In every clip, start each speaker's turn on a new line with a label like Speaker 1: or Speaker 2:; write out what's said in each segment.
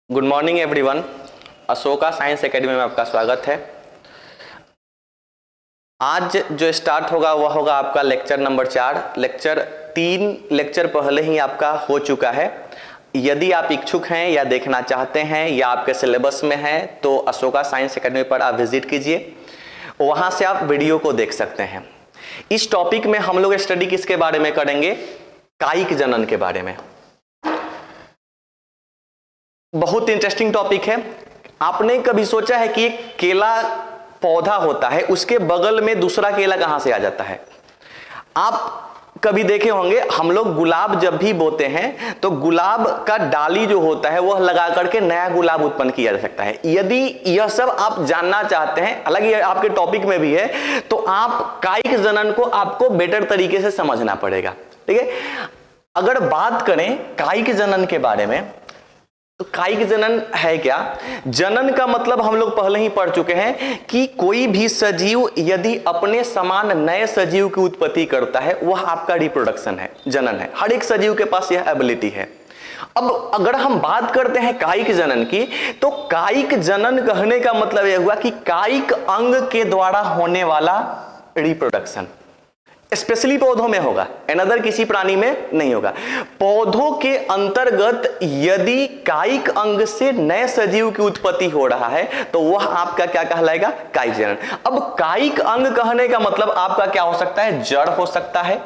Speaker 1: Good morning everyone. Ashoka science academy में आपका स्वागत है। आज जो स्टार्ट होगा वह होगा आपका लेक्चर नंबर 4। लेक्चर 3 लेक्चर पहले ही आपका हो चुका है। यदि आप इच्छुक हैं या देखना चाहते हैं या आपके सिलेबस में है तो अशोका साइंस एकेडमी पर आप विजिट कीजिए, वहां से आप वीडियो को देख सकते हैं। इस टॉपिक में हम लोग स्टडी किसके बारे में करेंगे? कायिक जनन के बारे में। बहुत इंटरेस्टिंग टॉपिक है। आपने कभी सोचा है कि एक केला पौधा होता है, उसके बगल में दूसरा केला कहां से आ जाता है? आप कभी देखे होंगे, हम लोग गुलाब जब भी बोते हैं तो गुलाब का डाली जो होता है वह लगा करके नया गुलाब उत्पन्न किया जा सकता है। यदि यह सब आप जानना चाहते हैं, हालांकि आपके टॉपिक में भी है, तो आप कायिक जनन को आपको बेटर तरीके से समझना पड़ेगा। ठीक है, अगर बात करें कायिक जनन के बारे में तो कायिक जनन है क्या? जनन का मतलब हम लोग पहले ही पढ़ चुके हैं कि कोई भी सजीव यदि अपने समान नए सजीव की उत्पत्ति करता है वह आपका रिप्रोडक्शन है, जनन है। हर एक सजीव के पास यह एबिलिटी है। अब अगर हम बात करते हैं कायिक जनन की, तो कायिक जनन कहने का मतलब यह हुआ कि कायिक अंग के द्वारा होने वाला रिप्रोडक्शन स्पेशली पौधों में होगा, अनदर किसी प्राणी में नहीं होगा। पौधों के अंतर्गत यदि कायिक अंग से नए सजीव की उत्पत्ति हो रहा है तो वह आपका क्या कहलाएगा? कायिक जनन। अब कायिक अंग कहने का मतलब आपका क्या हो सकता है? जड़ हो सकता है,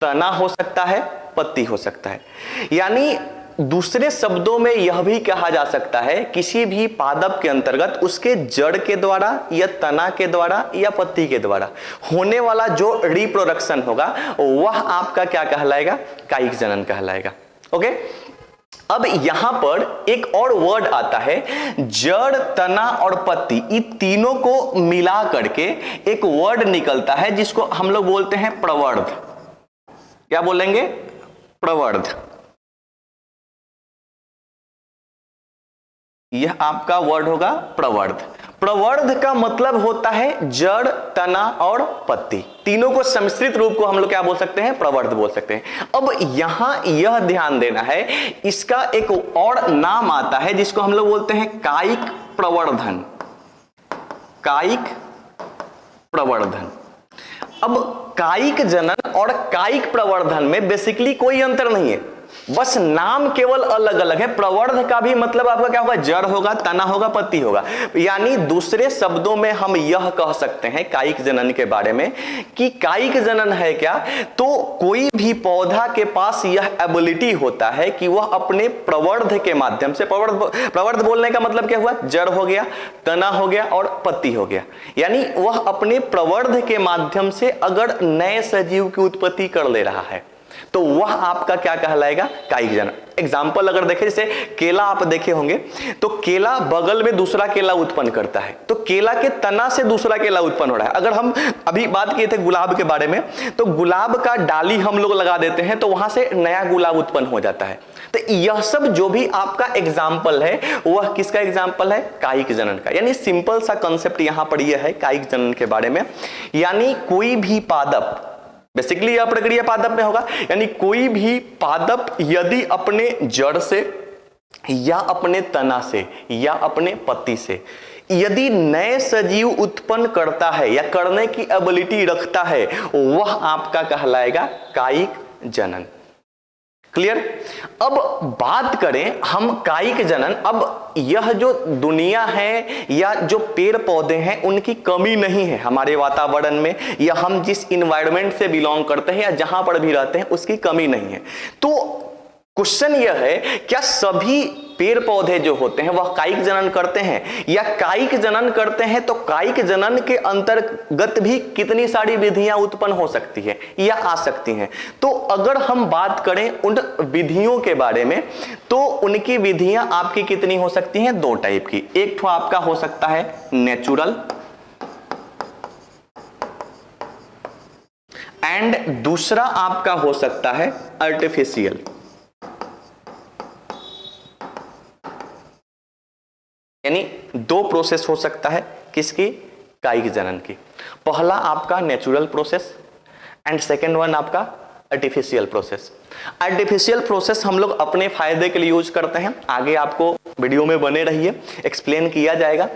Speaker 1: तना हो सकता है, पत्ती हो सकता है। यानी दूसरे शब्दों में यह भी कहा जा सकता है किसी भी पादप के अंतर्गत उसके जड़ के द्वारा या तना के द्वारा या पत्ती के द्वारा होने वाला जो रिप्रोडक्शन होगा वह आपका क्या कहलाएगा? कायिक जनन कहलाएगा। ओके, अब यहां पर एक और वर्ड आता है, जड़, तना और पत्ती, इन तीनों को मिला करके एक वर्ड निकलता है जिसको हम लोग बोलते हैं प्रवर्ध। क्या बोलेंगे? प्रवर्ध। यह आपका वर्ड होगा प्रवर्ध। प्रवर्ध का मतलब होता है जड़, तना और पत्ती, तीनों को सम्मिश्रित रूप को हम लोग क्या बोल सकते हैं? प्रवर्ध बोल सकते हैं। अब यहां यह ध्यान देना है, इसका एक और नाम आता है जिसको हम लोग बोलते हैं कायिक प्रवर्धन। कायिक प्रवर्धन। अब कायिक जनन और कायिक प्रवर्धन में बेसिकली कोई अंतर नहीं है, बस नाम केवल अलग अलग है। प्रवर्ध का भी मतलब आपका क्या होगा? जड़ होगा, तना होगा, पत्ती होगा। यानी दूसरे शब्दों में हम यह कह सकते हैं कायिक जनन के बारे में कि कायिक जनन है क्या? तो कोई भी पौधा के पास यह एबिलिटी होता है कि वह अपने प्रवर्ध के माध्यम से, प्रवर्ध बोलने का मतलब क्या हुआ? जड़ हो गया, तना हो गया और पत्ती हो गया। यानी वह अपने प्रवर्ध के माध्यम से अगर नए सजीव की उत्पत्ति कर ले रहा है तो वह आपका क्या कहलाएगा? कायिक जनन। एग्जाम्पल अगर देखें, जैसे केला आप देखे होंगे तो केला बगल में दूसरा केला उत्पन्न करता है, तो केला के तना से दूसरा केला उत्पन्न हो रहा है। अगर हम अभी बात किए थे गुलाब के बारे में, तो गुलाब का डाली हम लोग लगा देते हैं तो वहां से नया गुलाब उत्पन्न हो जाता है। तो यह सब जो भी आपका एग्जाम्पल है वह किसका एग्जाम्पल है? कायिक जनन का। यानी सिंपल सा कंसेप्ट यहां पर यह है कायिक जनन के बारे में। यानी कोई भी पादप, बेसिकली यह प्रक्रिया पादप में होगा, यानी कोई भी पादप यदि अपने जड़ से या अपने तना से या अपने पत्ती से यदि नए सजीव उत्पन्न करता है या करने की एबिलिटी रखता है वह आपका कहलाएगा कायिक जनन। क्लियर? अब बात करें हम कायिक जनन। अब यह जो दुनिया है या जो पेड़ पौधे हैं उनकी कमी नहीं है हमारे वातावरण में, या हम जिस इन्वायरमेंट से बिलोंग करते हैं या जहां पर भी रहते हैं उसकी कमी नहीं है। तो क्वेश्चन यह है, क्या सभी पेड़ पौधे जो होते हैं वह कायिक जनन करते हैं, या कायिक जनन करते हैं तो कायिक जनन के अंतर्गत भी कितनी सारी विधियां उत्पन्न हो सकती है या आ सकती हैं? तो अगर हम बात करें उन विधियों के बारे में तो उनकी विधियां आपकी कितनी हो सकती हैं? 2 टाइप की। एक तो आपका हो सकता है नेचुरल एंड दूसरा आपका हो सकता है आर्टिफिशियल। यानी 2 प्रोसेस हो सकता है किसकी? कायिक जनन की। पहला आपका natural process and second one आपका आर्टिफिशियल प्रोसेस। आर्टिफिशियल प्रोसेस हम लोग अपने फायदे के लिए यूज करते हैं, आगे आपको वीडियो में बने रहिए, एक्सप्लेन किया जाएगा।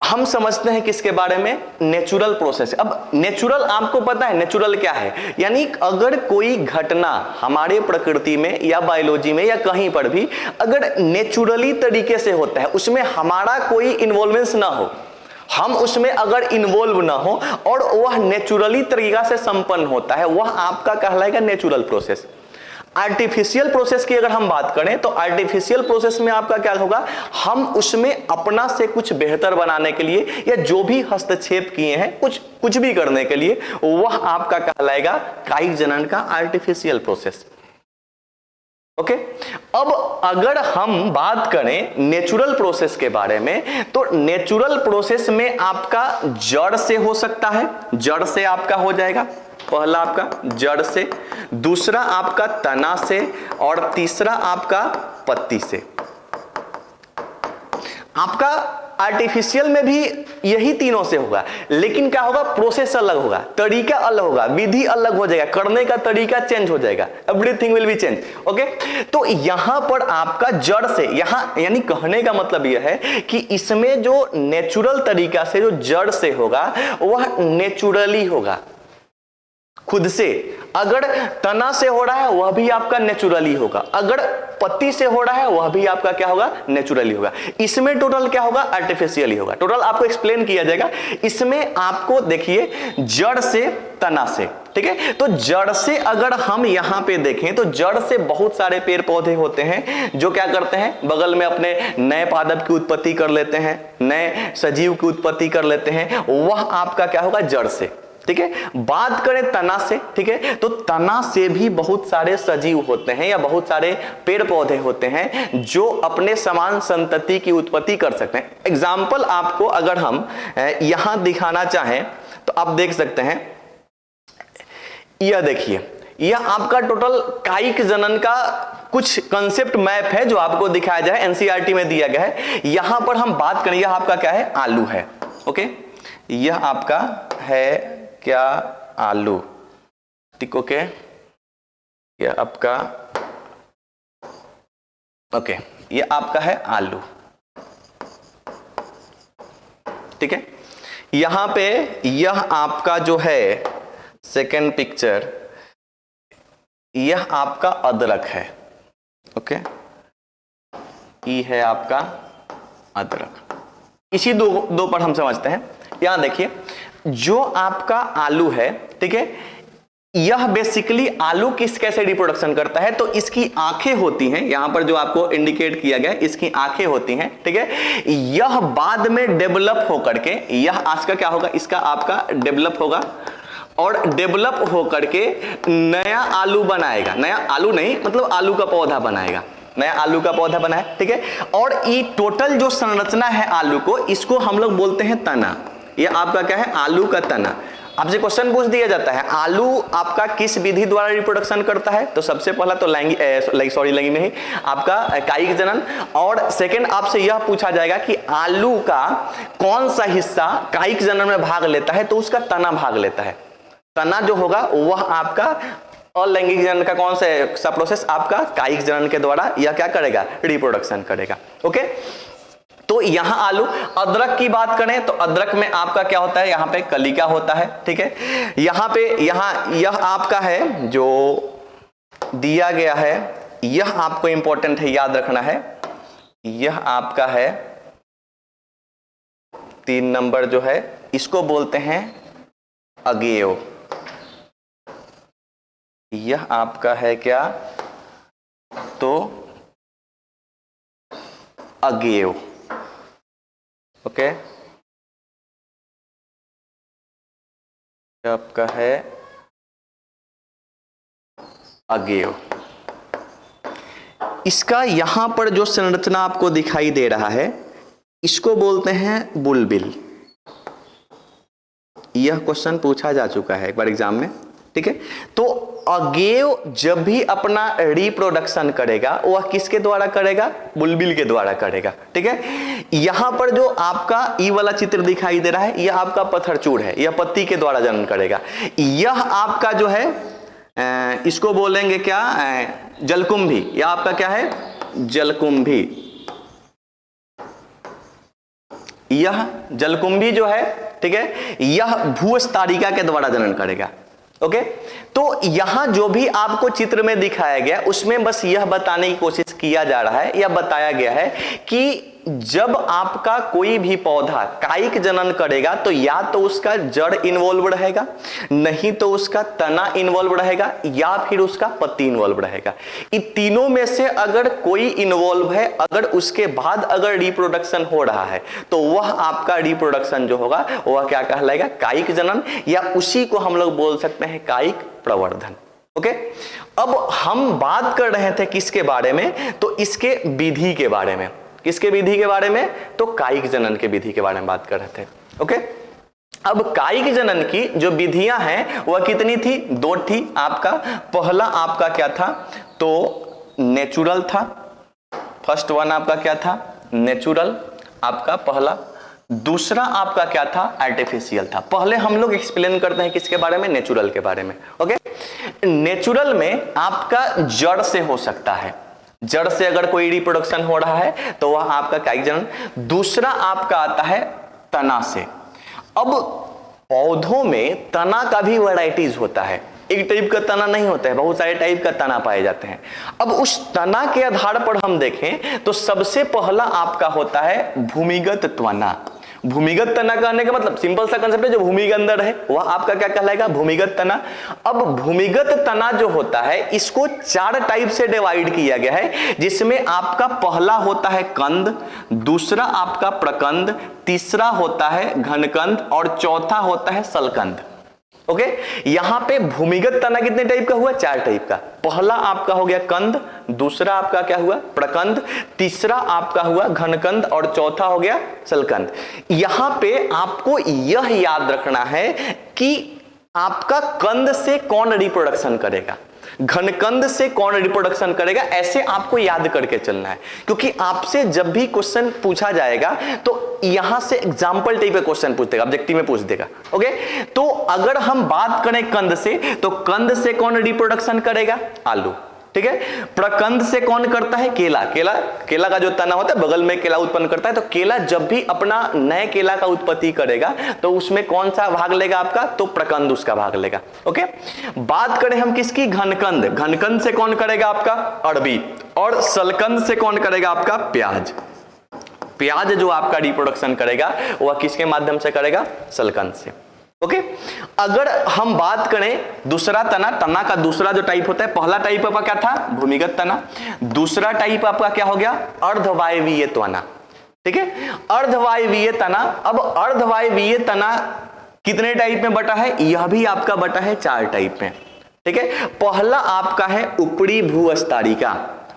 Speaker 1: हम समझते हैं किसके बारे में, नेचुरल प्रोसेस। अब नेचुरल आपको पता है नेचुरल क्या है, यानी अगर कोई घटना हमारे प्रकृति में या बायोलॉजी में या कहीं पर भी अगर नेचुरली तरीके से होता है, उसमें हमारा कोई इन्वॉल्वेंस ना हो, हम उसमें अगर इन्वॉल्व ना हो और वह नेचुरली तरीका से संपन्न होता है, वह आपका कहलाएगा नेचुरल प्रोसेस। आर्टिफिशियल प्रोसेस की अगर हम बात करें तो आर्टिफिशियल प्रोसेस में आपका क्या होगा, हम उसमें अपना से कुछ बेहतर बनाने के लिए या जो भी हस्तक्षेप किए हैं कुछ भी करने के लिए, वह आपका कहलाएगा कायिक जनन का आर्टिफिशियल प्रोसेस। ओके अब अगर हम बात करें नेचुरल प्रोसेस के बारे में, तो नेचुरल प्रोसेस में आपका जड़ से हो सकता है, जड़ से आपका हो जाएगा, पहला आपका जड़ से, दूसरा आपका तना से और तीसरा आपका पत्ती से। आपका आर्टिफिशियल में भी यही तीनों से होगा, लेकिन क्या होगा, प्रोसेस अलग होगा, तरीका अलग होगा, विधि अलग हो जाएगा, करने का तरीका चेंज हो जाएगा, everything will be change. Okay तो यहां पर आपका जड़ से, यहां यानी कहने का मतलब यह है कि इसमें जो नेचुरल तरीका से जो जड़ से होगा वह नेचुरली होगा खुद से। अगर तना से हो रहा है वह भी आपका नेचुरली होगा, अगर पत्ती से हो रहा है वह भी आपका क्या होगा, नेचुरली होगा। इसमें टोटल क्या होगा, आर्टिफिशियली होगा। टोटल आपको एक्सप्लेन किया जाएगा। इसमें आपको देखिए जड़ से तना से, ठीक है। तो जड़ से अगर हम यहां पे देखें तो जड़ से बहुत सारे पेड़ पौधे होते हैं जो क्या करते हैं, बगल में अपने नए पादप की उत्पत्ति कर लेते हैं, नए सजीव की उत्पत्ति कर लेते हैं, वह आपका क्या होगा, जड़ से, ठीक है। बात करें तना से, ठीक है, तो तना से भी बहुत सारे सजीव होते हैं या बहुत सारे पेड़ पौधे होते हैं जो अपने समान संतति की उत्पत्ति कर सकते हैं। एग्जाम्पल आपको अगर हम यहां दिखाना चाहें तो आप देख सकते हैं, यह देखिए, यह आपका टोटल कायिक जनन का कुछ कंसेप्ट मैप है जो आपको दिखाया जाए, एनसीईआरटी में दिया गया है। यहां पर हम बात करें, यह आपका क्या है, आलू है। ओके यह आपका है क्या, आलू, ठीक। ओके यह आपका, ओके यह आपका है आलू, ठीक है। यहां पे यह आपका जो है सेकेंड पिक्चर, यह आपका अदरक है। ओके ये है आपका अदरक। इसी दो पर हम समझते हैं। यहां देखिए जो आपका आलू है, ठीक है, यह बेसिकली आलू किस कैसे रिप्रोडक्शन करता है, तो इसकी आंखें होती हैं, यहां पर जो आपको इंडिकेट किया गया, इसकी आंखें होती हैं, ठीक है। यह बाद में डेवलप होकर के, यह आज का क्या होगा, इसका आपका डेवलप होगा और डेवलप होकर के नया आलू बनाएगा, नया आलू नहीं मतलब आलू का पौधा बनाएगा, नया आलू का पौधा बनाए, ठीक है। और ये टोटल जो संरचना है आलू को, इसको हम लोग बोलते हैं तना। ये आपका क्या है, आलू का तना। आपसे क्वेश्चन पूछ दिया जाता है आलू आपका किस विधि द्वारा रिप्रोडक्शन करता है, तो सबसे पहला तो लैंगिक में ही आपका कायिक जनन, और सेकंड आपसे यह पूछा जाएगा कि आलू का कौन सा हिस्सा कायिक जनन में भाग लेता है, तो उसका तना भाग लेता है। तना जो होगा वह आपका अलैंगिक जनन का कौन सा प्रोसेस, आपका कायिक जनन के द्वारा यह क्या करेगा, रिप्रोडक्शन करेगा। ओके तो यहां आलू। अदरक की बात करें तो अदरक में आपका क्या होता है, यहां पे कलिका होता है, ठीक है। यहां पे यह आपका है जो दिया गया है, यह आपको इंपॉर्टेंट है, याद रखना है। यह आपका है 3 नंबर जो है, इसको बोलते हैं अगेयो। यह आपका है क्या, तो अगेयो। ओके आपका है अगेयो। इसका यहां पर जो संरचना आपको दिखाई दे रहा है, इसको बोलते हैं बुलबिल। यह क्वेश्चन पूछा जा चुका है एक बार एग्जाम में, ठीक है। तो अगेयो जब भी अपना रिप्रोडक्शन करेगा वह किसके द्वारा करेगा, बुलबिल के द्वारा करेगा, ठीक है। यहां पर जो आपका ई वाला चित्र दिखाई दे रहा है, यह आपका पत्थरचूड़ है, यह पत्ती के द्वारा जनन करेगा। यह आपका जो है इसको बोलेंगे क्या, जलकुंभी। यह आपका क्या है, जलकुंभी। यह जलकुंभी जो है, ठीक है, यह भूस्तारिका के द्वारा जनन करेगा। ओके, तो यहां जो भी आपको चित्र में दिखाया गया उसमें बस यह बताने की कोशिश किया जा रहा है या बताया गया है कि जब आपका कोई भी पौधा कायिक जनन करेगा तो या तो उसका जड़ इन्वॉल्व रहेगा, नहीं तो उसका तना इन्वॉल्व रहेगा, या फिर उसका पत्ती इन्वॉल्व रहेगा। इन तीनों में से अगर कोई इन्वॉल्व है, अगर उसके बाद अगर रिप्रोडक्शन हो रहा है तो वह आपका रिप्रोडक्शन जो होगा वह क्या कहलाएगा, कायिक जनन, या उसी को हम लोग बोल सकते हैं कायिक प्रवर्धन। ओके, अब हम बात कर रहे थे किसके बारे में, तो इसके विधि के बारे में। किसके विधि के बारे में, तो कायिक जनन के विधि के बारे में बात कर रहे थे। ओके, अब कायिक जनन की जो विधियां हैं वह कितनी थी, 2 थी आपका। पहला आपका क्या था, तो नेचुरल था। फर्स्ट वन आपका क्या था, नेचुरल आपका पहला। दूसरा आपका क्या था, आर्टिफिशियल था। पहले हम लोग एक्सप्लेन करते हैं किसके बारे में, नेचुरल के बारे में। ओके, नेचुरल में आपका जड़ से हो सकता है, जड़ से अगर कोई रिप्रोडक्शन हो रहा है तो वह आपका कायिक जनन। दूसरा आपका आता है तना से। अब पौधों में तना का भी वैरायटीज होता है, एक टाइप का तना नहीं होता है, बहुत सारे टाइप का तना पाए जाते हैं। अब उस तना के आधार पर हम देखें तो सबसे पहला आपका होता है भूमिगत तना। भूमिगत तना कहने का मतलब सिंपल सा कंसेप्ट है, जो भूमि के अंदर है वह आपका क्या कहलाएगा, भूमिगत तना। अब भूमिगत तना जो होता है इसको 4 टाइप से डिवाइड किया गया है, जिसमें आपका पहला होता है कंद, दूसरा आपका प्रकंद, तीसरा होता है घनकंद और चौथा होता है सलकंद। ओके, यहां पे भूमिगत तना कितने टाइप का हुआ, 4 टाइप का। पहला आपका हो गया कंद, दूसरा आपका क्या हुआ, प्रकंद, तीसरा आपका हुआ घनकंद और चौथा हो गया सलकंद। यहां पे आपको यह याद रखना है कि आपका कंद से कौन रिप्रोडक्शन करेगा, घनकंद से कौन रिप्रोडक्शन करेगा, ऐसे आपको याद करके चलना है। क्योंकि आपसे जब भी क्वेश्चन पूछा जाएगा तो यहां से एग्जांपल टाइप का क्वेश्चन पूछ देगा, ऑब्जेक्टिव में पूछ देगा। ओके, तो अगर हम बात करें कंद से, तो कंद से कौन रिप्रोडक्शन करेगा, आलू। ठीक है, प्रकंद से कौन करता है, केला। केला का जो तना होता है बगल में केला उत्पन्न करता है, तो केला जब भी अपना नए केला का उत्पत्ति करेगा तो उसमें कौन सा भाग लेगा आपका, तो प्रकंद उसका भाग लेगा। ओके, बात करें हम किसकी, घनकंद। घनकंद से कौन करेगा आपका, अरबी। और सलकंद से कौन करेगा आपका, प्याज। प्याज जो आपका रिप्रोडक्शन करेगा वह किसके माध्यम से करेगा, सलकंद से। ओके, अगर हम बात करें दूसरा तना का दूसरा जो टाइप होता है, पहला टाइप आपका क्या था, भूमिगत तना। दूसरा टाइप आपका क्या हो गया, अर्धवायवीय तना। ठीक है, अर्धवायवीय तना। अब अर्धवायवीय तना कितने टाइप में बटा है, यह भी आपका बटा है 4 टाइप में। ठीक है, पहला आपका है ऊपरी भूस्तरिका।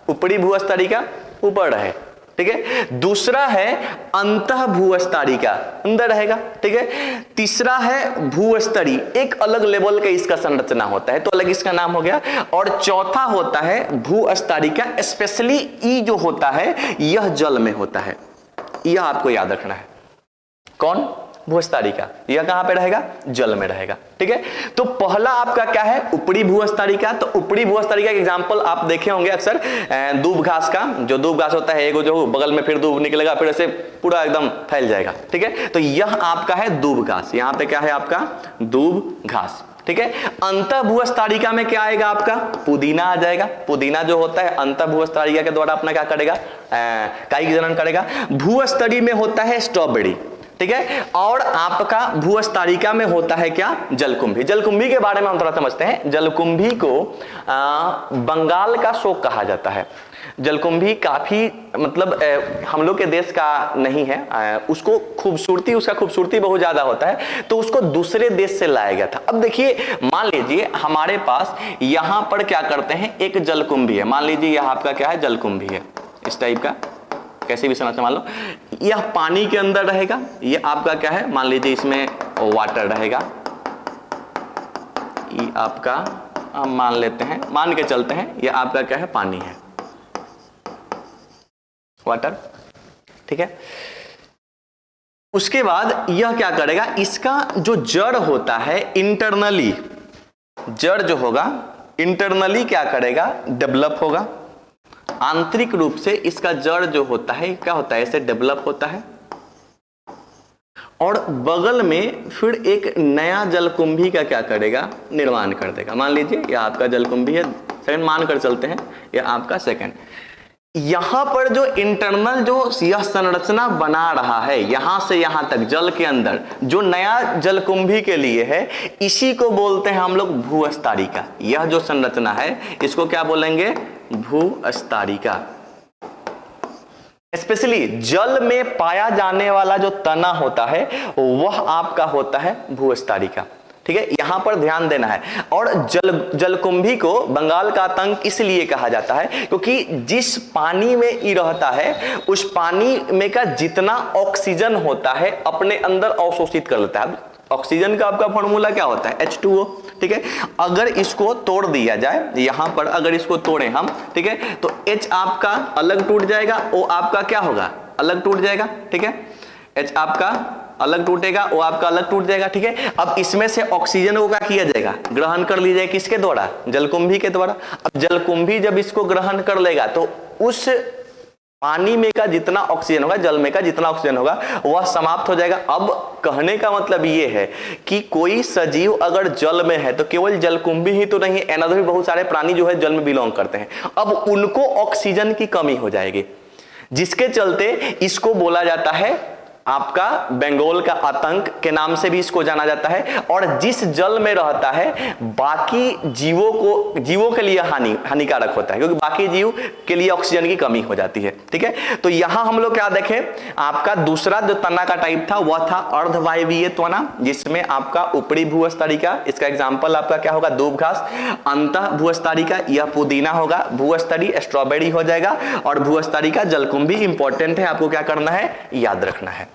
Speaker 1: ऊपरी भूस्तरिका ऊपर है, ठीक है। दूसरा है अंतः भूस्तरिका, अंदर रहेगा, ठीक है। तीसरा है भूस्तरी, एक अलग लेवल का इसका संरचना होता है तो अलग इसका नाम हो गया। और चौथा होता है भूस्तरिका, स्पेशली ई जो होता है यह जल में होता है, यह आपको याद रखना है। कौन, भूस्तरिका, यह कहां पे रहेगा, जल में रहेगा। ठीक है, तो पहला आपका क्या है, ऊपरी भूस्तरिका। तो ऊपरी भूस्तरिका के एग्जांपल आप देखे होंगे अक्सर, दूब घास का, जो दूब घास होता है एगो जो बगल में फिर दूब निकलेगा, फिर ऐसे पूरा एकदम फैल जाएगा। ठीक है, तो यह आपका है दूब घास, यहां पे क्या है आपका, दूब घास। ठीक है, अंतः भूस्तरिका में क्या आएगा आपका, पुदीना आ जाएगा। पुदीना जो होता है अंतः भूस्तरिका के द्वारा अपना क्या करेगा, कायिक जनन करेगा। भूस्तरी में होता है स्ट्रॉबेरी। ठीक है, और आपका भूस्तरिका में होता है क्या, जलकुंभी। जलकुंभी के बारे में हम थोड़ा समझते हैं। जलकुंभी को बंगाल का शोक कहा जाता है। जलकुंभी काफी मतलब हम लोग के देश का नहीं है, उसको खूबसूरती, उसका खूबसूरती बहुत ज्यादा होता है तो उसको दूसरे देश से लाया गया था। अब देखिए, मान लीजिए हमारे पास यहां पर क्या करते हैं, एक जलकुंभी है, मान लीजिए यह आपका क्या है, जलकुंभी है, इस टाइप का, कैसे भी समझ मान लो, यह पानी के अंदर रहेगा। ये आपका क्या है, मान लीजिए इसमें वाटर रहेगा, ये आपका हम मान लेते हैं, मान के चलते हैं ये आपका क्या है, पानी है, वाटर। ठीक है, उसके बाद यह क्या करेगा, इसका जो जड़ होता है इंटरनली, जड़ जो होगा इंटरनली क्या करेगा, डेवलप होगा। आंतरिक रूप से इसका जड़ जो होता है क्या होता है, ऐसे डेवलप होता है। और बगल में फिर एक नया जलकुंभी का क्या करेगा, निर्माण कर देगा। मान लीजिए यह आपका जलकुंभी है, सेकंड मान कर चलते हैं, यह आपका सेकंड। यहां पर जो इंटरनल जो यह संरचना बना रहा है, यहां से यहां तक जल के अंदर जो नया जलकुंभी के लिए है, इसी को बोलते हैं हम लोग भूअस्तारिका। यह जो संरचना है इसको क्या बोलेंगे, भूअस्तारिका। स्पेशली जल में पाया जाने वाला जो तना होता है वह आपका होता है भूअस्तारिका। ठीक है, यहां पर ध्यान देना है। और जलकुंभी को बंगाल का आतंक इसलिए कहा जाता है क्योंकि जिस पानी में ये रहता है उस पानी में का जितना ऑक्सीजन होता है अपने अंदर अवशोषित कर लेता है। ऑक्सीजन का आपका फॉर्मूला क्या होता है, H2O। ठीक है, अगर इसको तोड़ दिया जाए, यहां पर अगर इसको तोड़ें हम, ठीक है, तो H आपका अलग टूट जाएगा, O आपका क्या होगा, अलग टूट जाएगा। ठीक है, H आपका अलग टूटेगा, O आपका अलग टूट जाएगा। ठीक है, अब इसमें से ऑक्सीजन को क्या किया जाएगा, ग्रहण कर ली जाएगी, किसके द्वारा, जलकुंभी के द्वारा। अब जलकुंभी जब इसको ग्रहण कर लेगा तो उस पानी में का जितना ऑक्सीजन होगा, जल में का जितना ऑक्सीजन होगा वह समाप्त हो जाएगा। अब कहने का मतलब ये है कि कोई सजीव अगर जल में है तो केवल जलकुंभी ही तो नहीं है, अनदर भी बहुत सारे प्राणी जो है जल में बिलोंग करते हैं। अब उनको ऑक्सीजन की कमी हो जाएगी, जिसके चलते इसको बोला जाता है आपका बंगाल का आतंक के नाम से भी इसको जाना जाता है। और जिस जल में रहता है बाकी जीवों के लिए हानिकारक होता है, क्योंकि बाकी जीव के लिए ऑक्सीजन की कमी हो जाती है। ठीक है, तो यहां हम लोग क्या देखें, आपका दूसरा जो तना का टाइप था वह था अर्धवायवीय तना, जिसमें आपका ऊपरी भूअस्तारिका, इसका एग्जाम्पल आपका क्या होगा, दूब घास। अंतः भूअस्तारिका यह पुदीना होगा, भूअस्तरी स्ट्रॉबेरी हो जाएगा, और भूअस्तारिका जलकुंभी इंपॉर्टेंट है, आपको क्या करना है, याद रखना है।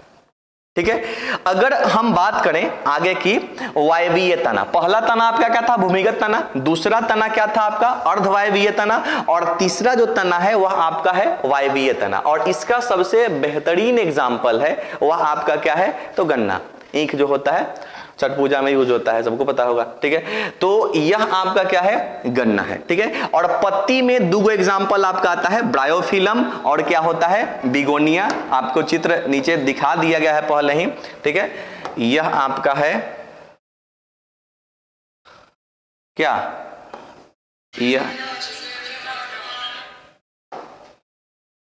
Speaker 1: ठीक है, अगर हम बात करें आगे की वायवीय तना, पहला तना आपका क्या था, भूमिगत तना। दूसरा तना क्या था आपका, अर्धवायवीय तना। और तीसरा जो तना है वह आपका है वायवीय तना। और इसका सबसे बेहतरीन एग्जाम्पल है वह आपका क्या है, तो गन्ना, ईख जो होता है छठ पूजा में यूज होता है, सबको पता होगा। ठीक है, तो यह आपका क्या है, गन्ना है। ठीक है, और पत्ती में दो एग्जांपल आपका आता है, ब्रायोफिलम और क्या होता है, बिगोनिया। आपको चित्र नीचे दिखा दिया गया है पहले ही। ठीक है, यह आपका है क्या,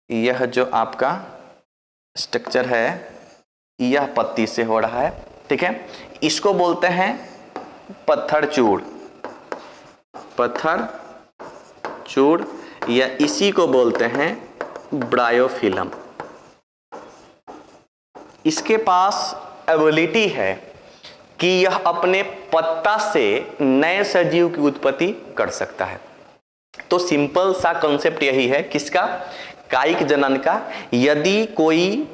Speaker 1: यह जो आपका स्ट्रक्चर है यह पत्ती से हो रहा है। ठीक है, इसको बोलते हैं पत्थर चूड़, या इसी को बोलते हैं ब्रायोफिलम। इसके पास एबिलिटी है कि यह अपने पत्ता से नए सजीव की उत्पत्ति कर सकता है। तो सिंपल सा कॉन्सेप्ट यही है, किसका, कायिक जनन का। यदि कोई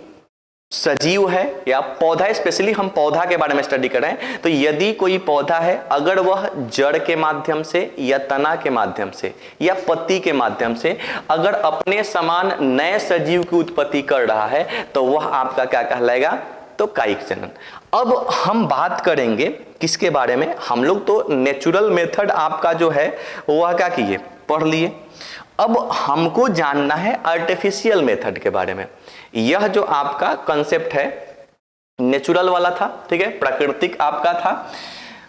Speaker 1: सजीव है या पौधा, स्पेशली हम पौधा के बारे में स्टडी कर रहे हैं, तो यदि कोई पौधा है अगर वह जड़ के माध्यम से या तना के माध्यम से या पत्ती के माध्यम से अगर अपने समान नए सजीव की उत्पत्ति कर रहा है तो वह आपका क्या कहलाएगा, तो कायिक जनन। अब हम बात करेंगे किसके बारे में, हम लोग तो नेचुरल मेथड आपका जो है वह क्या किए, पढ़ लिए। अब हमको जानना है आर्टिफिशियल मेथड के बारे में। यह जो आपका कंसेप्ट है नेचुरल वाला था, ठीक है, प्राकृतिक आपका था।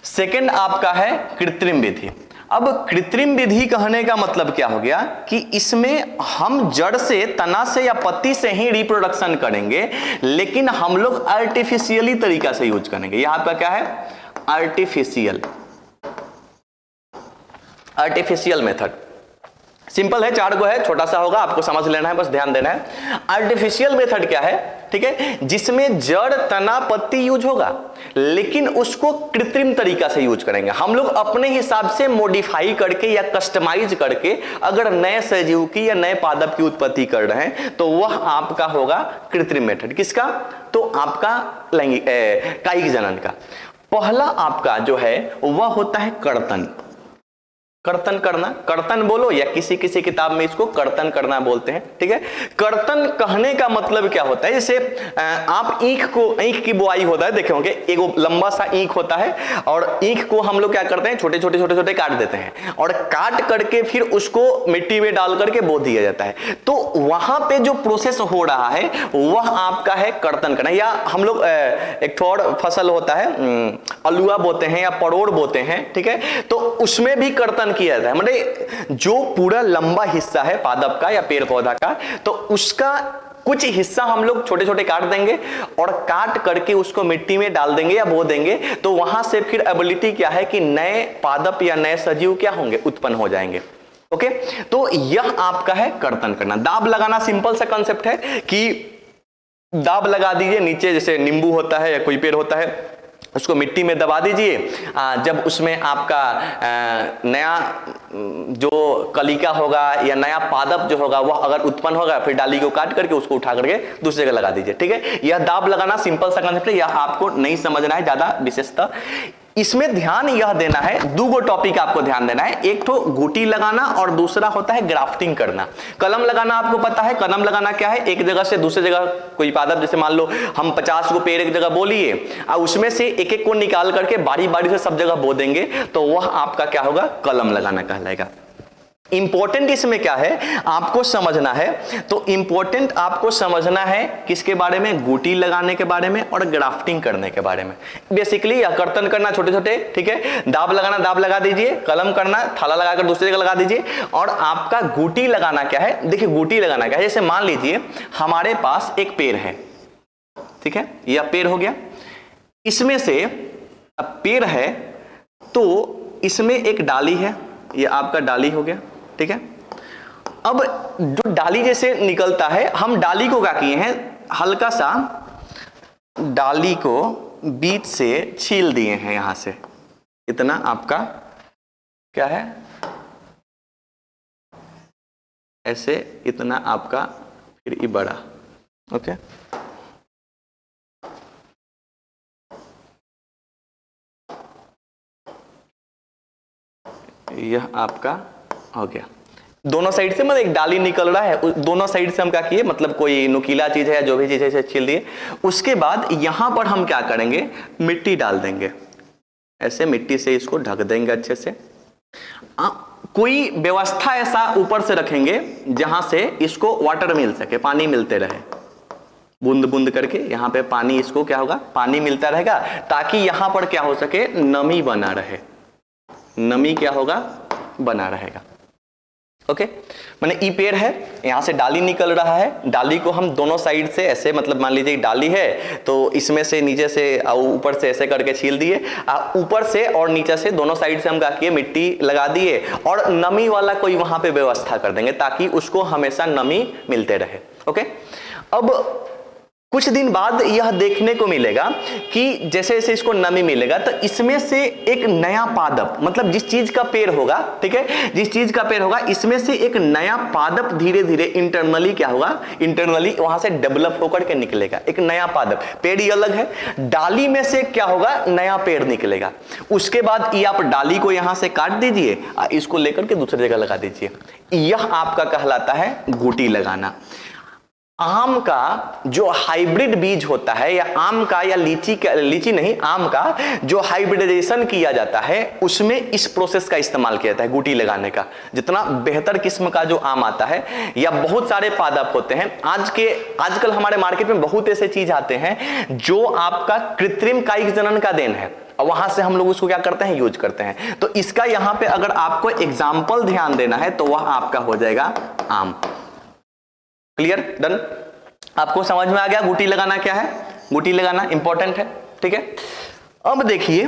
Speaker 1: सेकंड आपका है कृत्रिम विधि। अब कृत्रिम विधि कहने का मतलब क्या हो गया कि इसमें हम जड़ से, तना से या पत्ती से ही रिप्रोडक्शन करेंगे, लेकिन हम लोग आर्टिफिशियली तरीका से यूज करेंगे। यह आपका क्या है, आर्टिफिशियल मेथड। सिंपल है, 4 गो है, छोटा सा होगा, आपको समझ लेना है, बस ध्यान देना है। आर्टिफिशियल मेथड क्या है, ठीक है, जिसमें जड़, तना, पत्ती यूज होगा, लेकिन उसको कृत्रिम तरीका से यूज करेंगे। हम लोग अपने हिसाब से मॉडिफाई करके या कस्टमाइज करके अगर नए सजीव की या नए पादप की उत्पत्ति कर रहे हैं तो वह आपका होगा कृत्रिम मेथड। किसका, तो आपका कायिक जनन का। पहला आपका जो है वह होता है कर्तन। कर्तन करना, कर्तन बोलो या किसी किसी किताब में इसको कर्तन करना बोलते हैं, ठीक है। कर्तन कहने का मतलब क्या होता है, जैसे आप ईख की बुआई होता है, देखे होंगे एक लंबा सा ईख होता है और ईख को हम लोग क्या करते हैं, छोटे छोटे काट देते हैं और काट करके फिर उसको मिट्टी में डाल करके बो दिया जाता है। तो वहां पे जो प्रोसेस हो रहा है वह आपका है कर्तन करना। या हम लोग एक और फसल होता है अलुआ बोते हैं या परोड़ बोते हैं, ठीक है, तो उसमें भी कर्तन किया जाता है। मतलब जो पूरा लंबा हिस्सा है पादप का या पेड़ पौधा का, तो उसका कुछ हिस्सा हम लोग छोटे छोटे काट देंगे और काट करके उसको मिट्टी में डाल देंगे या बो देंगे, तो वहां से फिर एबिलिटी क्या है कि नए पादप या नए सजीव क्या होंगे, उत्पन्न हो जाएंगे। ओके, तो यह आपका है कर्तन करना। दाब लगाना सिंपल सा कंसेप्ट है कि दाब लगा दीजिए नीचे, जैसे नींबू होता है या कोई पेड़ होता है, उसको मिट्टी में दबा दीजिए। जब उसमें आपका नया जो कलिका होगा या नया पादप जो होगा वह अगर उत्पन्न होगा, फिर डाली को काट करके उसको उठा करके दूसरी जगह लगा दीजिए, ठीक है। यह दाब लगाना सिंपल सा कंसेप्ट है, यह आपको नहीं समझना है ज्यादा विशेषता। इसमें ध्यान यह देना है, दो टॉपिक आपको ध्यान देना है, एक तो गुटी लगाना और दूसरा होता है ग्राफ्टिंग करना। कलम लगाना आपको पता है, कलम लगाना क्या है, एक जगह से दूसरी जगह कोई पादप, जैसे मान लो हम 50 को पेड़ एक जगह बोलिए और उसमें से एक एक को निकाल करके बारी बारी से सब जगह बो देंगे, तो वह आपका क्या होगा, कलम लगाना कहलाएगा। इंपॉर्टेंट इसमें क्या है आपको समझना है, तो इंपॉर्टेंट आपको समझना है किसके बारे में, गुटी लगाने के बारे में और ग्राफ्टिंग करने के बारे में। बेसिकली या कर्तन करना छोटे छोटे, ठीक है, दाब लगाना दाब लगा दीजिए, कलम करना थाला लगाकर दूसरी जगह लगा दीजिए, और आपका गुटी लगाना क्या है, देखिए गुटी लगाना क्या है, जैसे मान लीजिए हमारे पास एक पेड़ है, ठीक है, यह पेड़ हो गया, इसमें से अब पेड़ है तो इसमें एक डाली है, यह आपका डाली हो गया, ठीक है। अब जो डाली जैसे निकलता है, हम डाली को क्या किए हैं, हल्का सा डाली को बीच से छील दिए हैं, यहां से इतना आपका क्या है, ऐसे इतना आपका फिर ये बड़ा, ओके। यह आपका हो गया, दोनों साइड से मतलब एक डाली निकल रहा है, दोनों साइड से हम क्या किए, मतलब कोई नुकीला चीज है या जो भी चीज है इसे छील दिए। उसके बाद यहां पर हम क्या करेंगे, मिट्टी डाल देंगे, ऐसे मिट्टी से इसको ढक देंगे अच्छे से। कोई व्यवस्था ऐसा ऊपर से रखेंगे जहां से इसको वाटर मिल सके, पानी मिलते रहे, बूंद बूंद करके यहाँ पे पानी, इसको क्या होगा, पानी मिलता रहेगा, ताकि यहां पर क्या हो सके, नमी बना रहे, नमी क्या होगा, बना रहेगा। ओके, मैंने ई पेड़ है, यहां से डाली निकल रहा है, डाली को हम दोनों साइड से ऐसे, मतलब मान लीजिए डाली है तो इसमें से नीचे से ऊपर से ऐसे करके छील दिए, ऊपर से और नीचे से दोनों साइड से हम क्या किए, मिट्टी लगा दिए और नमी वाला कोई वहां पे व्यवस्था कर देंगे ताकि उसको हमेशा नमी मिलते रहे। ओके, अब कुछ दिन बाद यह देखने को मिलेगा कि जैसे जैसे इसको नमी मिलेगा तो इसमें से एक नया पादप, मतलब जिस चीज का पेड़ होगा, ठीक है, जिस चीज का पेड़ होगा इसमें से एक नया पादप धीरे धीरे इंटरनली क्या होगा, इंटरनली वहां से डेवलप होकर के निकलेगा, एक नया पादप। पेड़ ही अलग है, डाली में से क्या होगा, नया पेड़ निकलेगा। उसके बाद ये आप डाली को यहां से काट दीजिए, इसको लेकर के दूसरी जगह लगा दीजिए। यह आपका कहलाता है गुटी लगाना। आम का जो हाइब्रिड बीज होता है, या आम का या लीची नहीं, आम का जो हाइब्रिडाइजेशन किया जाता है उसमें इस प्रोसेस का इस्तेमाल किया जाता है, गुटी लगाने का। जितना बेहतर किस्म का जो आम आता है या बहुत सारे पादप होते हैं, आजकल हमारे मार्केट में बहुत ऐसे चीज आते हैं जो आपका कृत्रिम कायिक जनन का देन है, और वहां से हम लोग उसको क्या करते हैं, यूज करते हैं। तो इसका यहां पे अगर आपको एग्जाम्पल ध्यान देना है तो वह आपका हो जाएगा आम। क्लियर, डन, आपको समझ में आ गया गुटी लगाना क्या है, गुटी लगाना इंपॉर्टेंट है, ठीक है। अब देखिए,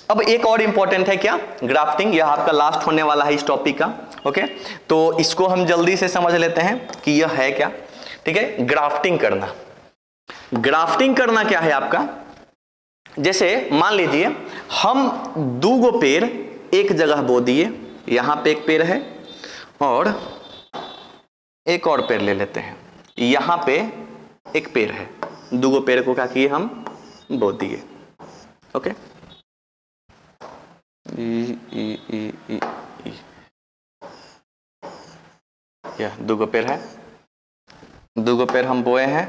Speaker 1: अब एक और इंपॉर्टेंट है क्या, ग्राफ्टिंग, यह आपका लास्ट होने वाला है इस टॉपिक का। ओके, तो इसको हम जल्दी से समझ लेते हैं कि यह है क्या, ठीक है। ग्राफ्टिंग करना, ग्राफ्टिंग करना क्या है आपका, जैसे मान लीजिए हम दो गो पेड़ एक जगह बो दिए, यहां पे एक पेड़ है और एक और पेड़ ले लेते हैं, यहां पे एक पेड़ है, दो पेड़ को क्या किए, हम बो दिए। ओके, यह दूगो पेड़ है, दूगो पेड़ हम बोए हैं।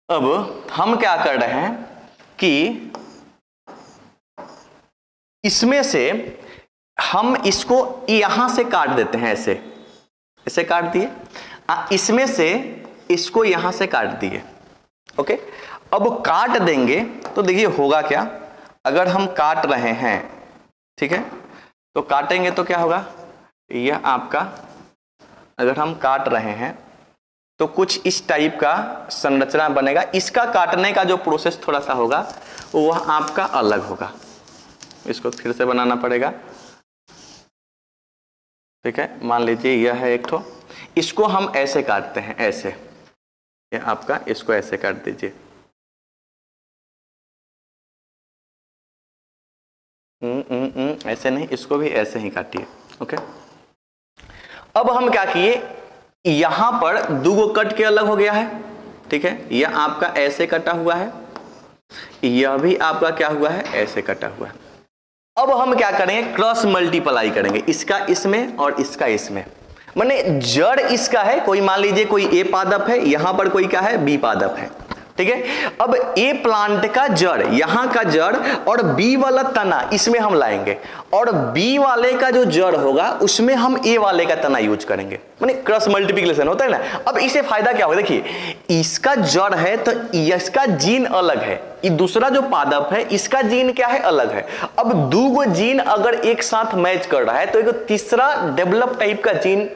Speaker 1: अब हम क्या कर रहे हैं कि इसमें से हम इसको यहां से काट देते हैं, ऐसे ऐसे काट दिए, इसमें से इसको यहां से काट दिए। ओके, अब काट देंगे तो देखिए होगा क्या, अगर हम काट रहे हैं, ठीक है, तो काटेंगे तो क्या होगा, यह आपका, अगर हम काट रहे हैं तो कुछ इस टाइप का संरचना बनेगा। इसका काटने का जो प्रोसेस थोड़ा सा होगा वह आपका अलग होगा, इसको फिर से बनाना पड़ेगा। ठीक है, मान लीजिए यह है एक ठो, इसको हम ऐसे काटते हैं, ऐसे, यह आपका, इसको ऐसे काट दीजिए। ऐसे नहीं, इसको भी ऐसे ही काटिए। ओके, अब हम क्या किए, यहां पर दूगो कट के अलग हो गया है। ठीक है, यह आपका ऐसे कटा हुआ है, यह भी आपका क्या हुआ है, ऐसे कटा हुआ है। अब हम क्या करेंगे, क्रॉस मल्टीप्लाई करेंगे, इसका इसमें और इसका इसमें, माने जड़ इसका है, कोई मान लीजिए कोई ए पादप है, यहां पर कोई क्या है, बी पादप है। ठीक है, अब ए प्लांट का जड़, यहां का जड़, और बी वाला तना इसमें हम लाएंगे, और बी वाले का जो जड़ होगा उसमें हम ए वाले का तना यूज करेंगे, माने क्रॉस मल्टीप्लिकेशन होता है ना। अब इससे फायदा क्या होगा, देखिए इसका जड़ है तो इसका जीन अलग है, ये दूसरा जो पादप है इसका जीन क्या है, अलग है। अब दूगो जीन अगर एक साथ मैच कर रहा है तो एक तीसरा डेवलप टाइप का जीन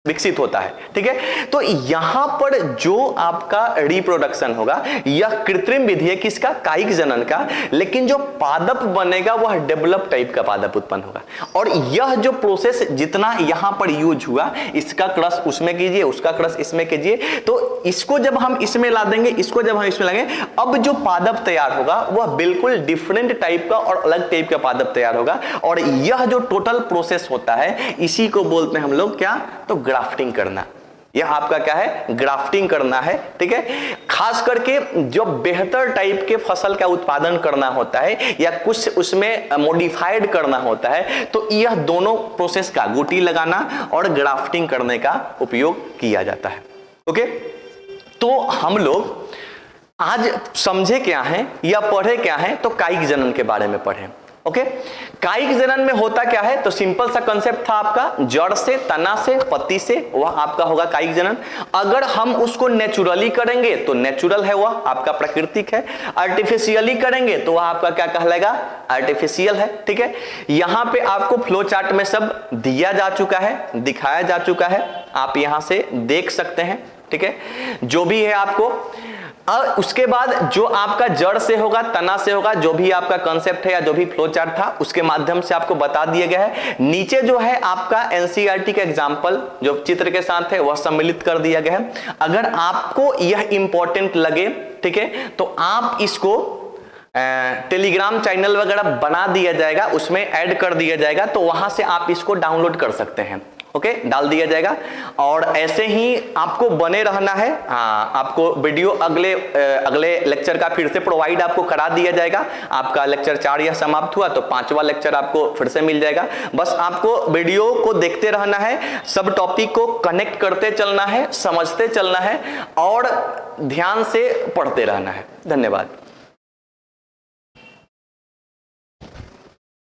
Speaker 1: विकसित होता है। ठीक है, तो यहां पर जो आपका रिप्रोडक्शन होगा यह कृत्रिम विधि है, किसका, कायिक जनन का, लेकिन जो पादप बनेगा वह डेवलप टाइप का पादप उत्पन्न होगा। और यह जो प्रोसेस जितना यहां पर यूज हुआ, इसका क्रॉस उसमें कीजिए, उसका क्रॉस इसमें कीजिए, तो इसको जब हम इसमें ला देंगे, इसको जब हम इसमें लाएंगे, अब जो पादप तैयार होगा वह बिल्कुल डिफरेंट टाइप का और अलग टाइप का पादप तैयार होगा। और यह जो टोटल प्रोसेस होता है इसी को बोलते हैं हम लोग क्या, तो ग्राफ्टिंग करना। यह आपका क्या है, ग्राफ्टिंग करना है। ठीक है, खास करके जो बेहतर टाइप के फसल का उत्पादन करना होता है या कुछ उसमें मॉडिफाइड करना होता है, तो यह दोनों प्रोसेस का, गुटी लगाना और ग्राफ्टिंग करने का उपयोग किया जाता है। ओके, तो हम लोग आज समझे क्या है या पढ़े क्या है, तो कायिक जनन के बारे में पढ़े। ओके, कायिक जनन में होता क्या है, तो सिंपल सा कंसेप्ट था आपका, जड़ से, तना से, पत्ती से, वह आपका होगा कायिक जनन। अगर हम उसको नेचुरली करेंगे तो नेचुरल है, वह आपका प्राकृतिक है। आर्टिफिशियली करेंगे तो वह आपका क्या कहलाएगा, आर्टिफिशियल है। ठीक है, यहां पे आपको फ्लो चार्ट में सब दिया जा चुका है, दिखाया जा चुका है, आप यहां से देख सकते हैं। ठीक है, जो भी है आपको, और उसके बाद जो आपका जड़ से होगा, तना से होगा, जो भी आपका कॉन्सेप्ट है या जो भी फ्लो चार्ट था उसके माध्यम से आपको बता दिया गया है। नीचे जो है आपका एनसीईआरटी का एग्जाम्पल जो चित्र के साथ है वह सम्मिलित कर दिया गया है। अगर आपको यह इंपॉर्टेंट लगे, ठीक है, तो आप इसको टेलीग्राम चैनल वगैरह बना दिया जाएगा, उसमें ऐड कर दिया जाएगा, तो वहां से आप इसको डाउनलोड कर सकते हैं। ओके, डाल दिया जाएगा। और ऐसे ही आपको बने रहना है। हाँ, आपको वीडियो अगले लेक्चर का फिर से प्रोवाइड आपको करा दिया जाएगा। आपका लेक्चर 4 यह समाप्त हुआ तो 5वां लेक्चर आपको फिर से मिल जाएगा। बस आपको वीडियो को देखते रहना है, सब टॉपिक को कनेक्ट करते चलना है, समझते चलना है और ध्यान से पढ़ते रहना है। धन्यवाद।